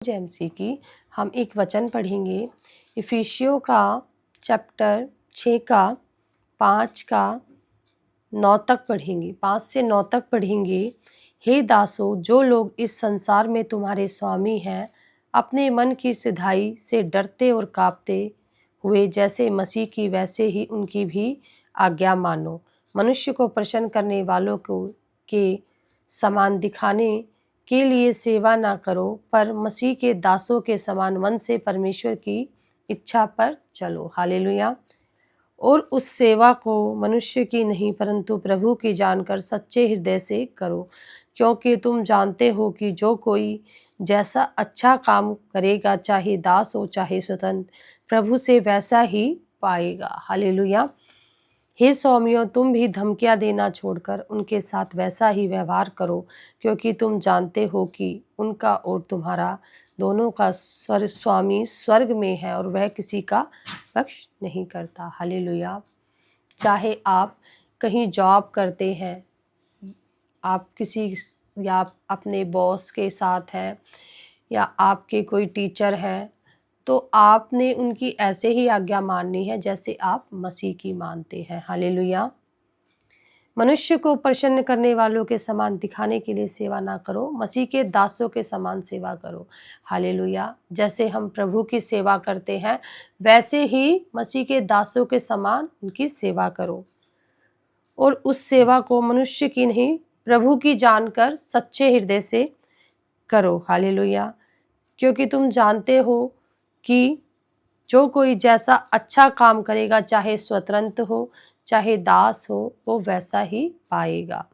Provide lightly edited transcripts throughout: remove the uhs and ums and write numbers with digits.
JMC की हम एक वचन पढ़ेंगे। इफिसियों का चैप्टर 6 का 5 का 9 तक पढ़ेंगे, 5 से 9 तक पढ़ेंगे। हे दासों, जो लोग इस संसार में तुम्हारे स्वामी हैं, अपने मन की सिधाई से डरते और कांपते हुए जैसे मसीह की वैसे ही उनकी भी आज्ञा मानो। मनुष्य को प्रसन्न करने वालों को के समान दिखाने के लिए सेवा ना करो, पर मसीह के दासों के समान मन से परमेश्वर की इच्छा पर चलो। हालेलुया। और उस सेवा को मनुष्य की नहीं परंतु प्रभु की जानकर सच्चे हृदय से करो, क्योंकि तुम जानते हो कि जो कोई जैसा अच्छा काम करेगा, चाहे दास हो चाहे स्वतंत्र, प्रभु से वैसा ही पाएगा। हालेलुया। हे स्वामियों, तुम भी धमकियां देना छोड़कर उनके साथ वैसा ही व्यवहार करो, क्योंकि तुम जानते हो कि उनका और तुम्हारा दोनों का स्वामी स्वर्ग में है और वह किसी का पक्ष नहीं करता। हालेलुया। चाहे आप कहीं जॉब करते हैं, आप किसी या आप अपने बॉस के साथ हैं या आपके कोई टीचर हैं, तो आपने उनकी ऐसे ही आज्ञा माननी है जैसे आप मसीह की मानते हैं। हालेलुया। मनुष्य को प्रसन्न करने वालों के समान दिखाने के लिए सेवा ना करो, मसीह के दासों के समान सेवा करो। हालेलुया। जैसे हम प्रभु की सेवा करते हैं, वैसे ही मसीह के दासों के समान उनकी सेवा करो, और उस सेवा को मनुष्य की नहीं प्रभु की जानकर सच्चे हृदय से करो। हालेलुया। क्योंकि तुम जानते हो कि जो कोई जैसा अच्छा काम करेगा, चाहे स्वतंत्र हो चाहे दास हो, वो वैसा ही पाएगा।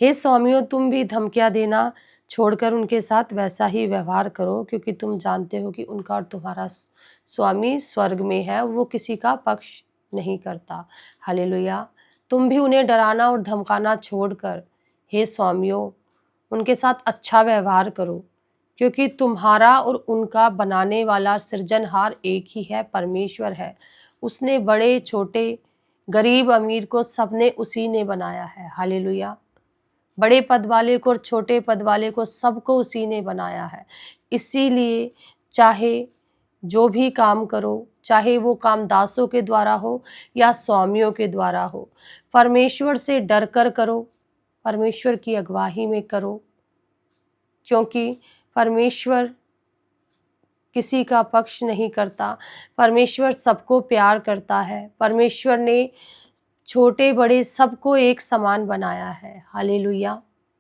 हे स्वामियों, तुम भी धमकियां देना छोड़कर उनके साथ वैसा ही व्यवहार करो, क्योंकि तुम जानते हो कि उनका और तुम्हारा स्वामी स्वर्ग में है, वो किसी का पक्ष नहीं करता। हालेलुया। तुम भी उन्हें डराना और धमकाना छोड़कर हे स्वामियों उनके साथ अच्छा व्यवहार करो, क्योंकि तुम्हारा और उनका बनाने वाला सृजनहार एक ही है, परमेश्वर है। उसने बड़े छोटे गरीब अमीर को सबने उसी ने बनाया है। हालेलुया। बड़े पद वाले को और छोटे पद वाले को सबको उसी ने बनाया है। इसीलिए चाहे जो भी काम करो, चाहे वो काम दासों के द्वारा हो या स्वामियों के द्वारा हो, परमेश्वर से डर कर करो, परमेश्वर की अगुवाई में करो, क्योंकि परमेश्वर किसी का पक्ष नहीं करता। परमेश्वर सबको प्यार करता है। परमेश्वर ने छोटे बड़े सबको एक समान बनाया है। हालेलुया।